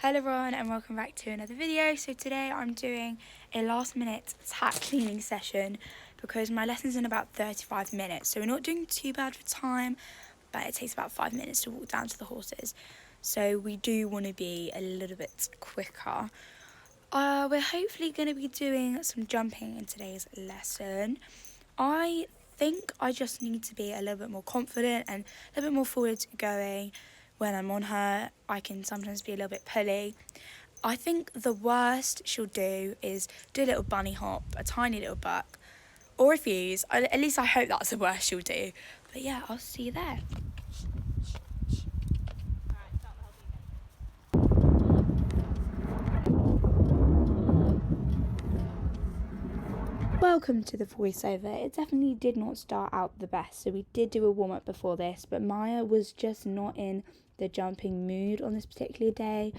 Hello everyone and welcome back to another video. So today I'm doing a last minute tack cleaning session because my lesson's in about 35 minutes. So we're not doing too bad for time, but it takes about 5 minutes to walk down to the horses. So we do want to be a little bit quicker. We're hopefully going to be doing some jumping in today's lesson. I think I just need to be a little bit more confident and a little bit more forward going. When I'm on her, I can sometimes be a little bit pully. I think the worst she'll do is do a little bunny hop, a tiny little buck, or refuse. At least I hope that's the worst she'll do. But yeah, I'll see you there. Welcome to the voiceover. It definitely did not start out the best, so we did do a warm-up before this, but Miyah was just not in the jumping mood on this particular day.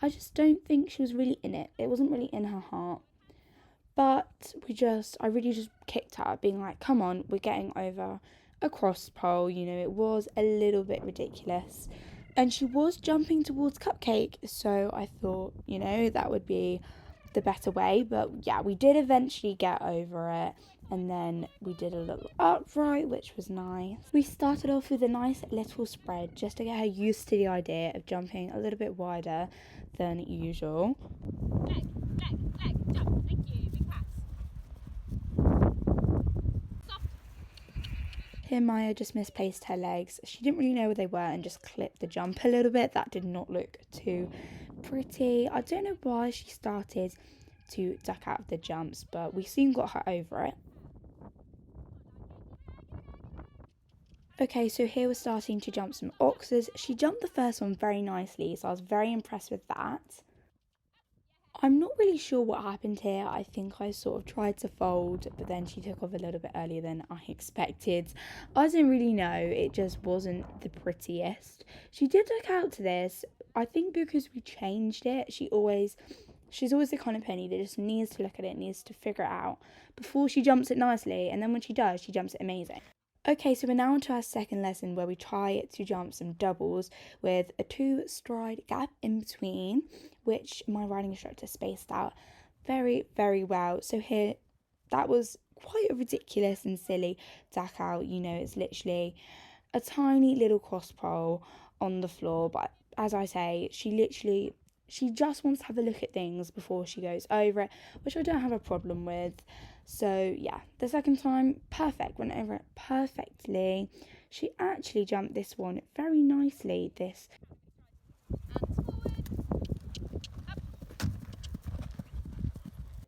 I just don't think she was really in it. It wasn't really in her heart. But I really just kicked her, being like, come on, we're getting over a cross pole. You know, it was a little bit ridiculous. And she was jumping towards Cupcake, so I thought, you know, that would be the better way. But yeah, we did eventually get over it, and then we did a little upright, which was nice. We started off with a nice little spread just to get her used to the idea of jumping a little bit wider than usual. Leg, jump, thank you, big pass. Stop. Here Miyah just misplaced her legs. She didn't really know where they were and just clipped the jump a little bit. That did not look too pretty. I don't know why she started to duck out of the jumps, but we soon got her over it. Okay, so here we're starting to jump some oxers. She jumped the first one very nicely, so I was very impressed with that. I'm not really sure what happened here. I think I sort of tried to fold, but then she took off a little bit earlier than I expected. I didn't really know. It just wasn't the prettiest. She did look out to this. I think because we changed it, she's always the kind of penny that just needs to look at it, needs to figure it out before she jumps it nicely. And then when she does, she jumps it amazing. Okay, so we're now on to our second lesson where we try to jump some doubles with a 2-stride gap in between, which my riding instructor spaced out very, very well. So here, that was quite a ridiculous and silly duck out. You know, it's literally a tiny little cross pole on the floor. But as I say, she just wants to have a look at things before she goes over it, which I don't have a problem with. So yeah, the second time, perfect, went over it perfectly. She actually jumped this one very nicely.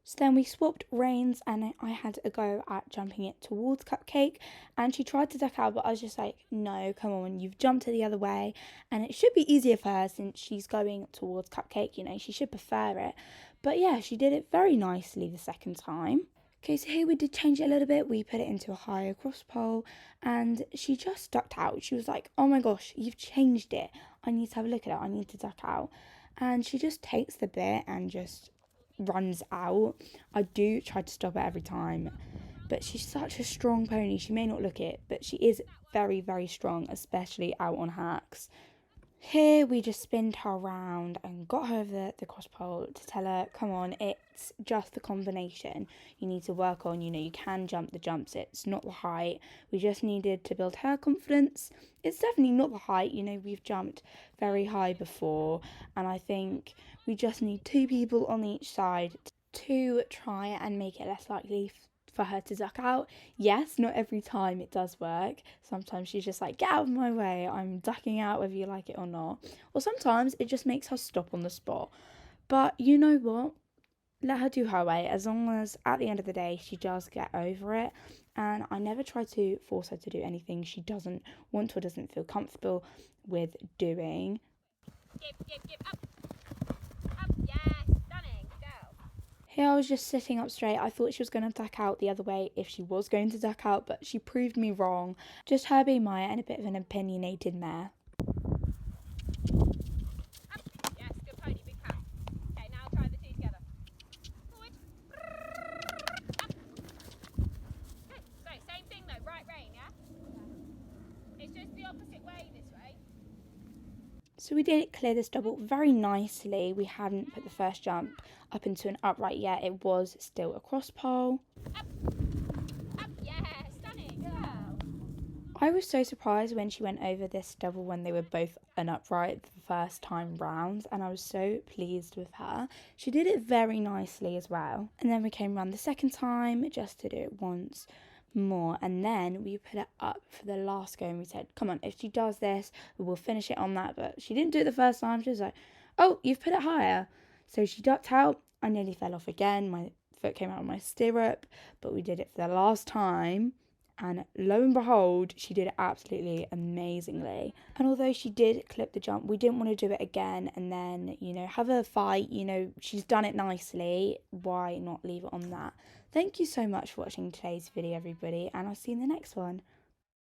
So then we swapped reins and I had a go at jumping it towards Cupcake, and she tried to duck out, but I was just like, no, come on, you've jumped it the other way and it should be easier for her since she's going towards Cupcake, you know, she should prefer it. But yeah, she did it very nicely the second time. Okay, so here we did change it a little bit. We put it into a higher cross pole and she just ducked out. She was like, oh my gosh, you've changed it. I need to have a look at it. I need to duck out. And she just takes the bit and just runs out. I do try to stop it every time, but she's such a strong pony. She may not look it, but she is very, very strong, especially out on hacks. Here we just spinned her around and got her over the cross pole to tell her, come on, it's just the combination you need to work on. You know, you can jump the jumps, it's not the height. We just needed to build her confidence. It's definitely not the height, you know, we've jumped very high before, and I think we just need 2 people on each side to try and make it less likely for her to duck out. Yes, not every time it does work. Sometimes she's just like, get out of my way, I'm ducking out whether you like it or not. Or sometimes it just makes her stop on the spot. But you know what? Let her do her way, as long as at the end of the day she does get over it. And I never try to force her to do anything she doesn't want to or doesn't feel comfortable with doing. Give, up, yes, stunning, go. Here I was just sitting up straight. I thought she was going to duck out the other way if she was going to duck out, but she proved me wrong. Just her being Miyah and a bit of an opinionated mare. Yes, good pony, big pass. Okay, now try the 2 together. Forward. Up. Okay, so same thing though, right rein, yeah? It's just the opposite way this way. So we did clear this double very nicely. We hadn't put the first jump up into an upright yet. It was still a cross pole. Up, yeah, stunning, girl. I was so surprised when she went over this double when they were both an upright the first time round, and I was so pleased with her. She did it very nicely as well. And then we came around the second time just to do it once more, and then we put it up for the last go and we said, come on, if she does this we will finish it on that. But she didn't do it the first time. She was like, oh, you've put it higher. So she ducked out. I nearly fell off again. My foot came out of my stirrup, but we did it for the last time, and lo and behold, she did it absolutely amazingly. And although she did clip the jump, we didn't want to do it again and then, have a fight. She's done it nicely. Why not leave it on that? Thank you so much for watching today's video, everybody, and I'll see you in the next one.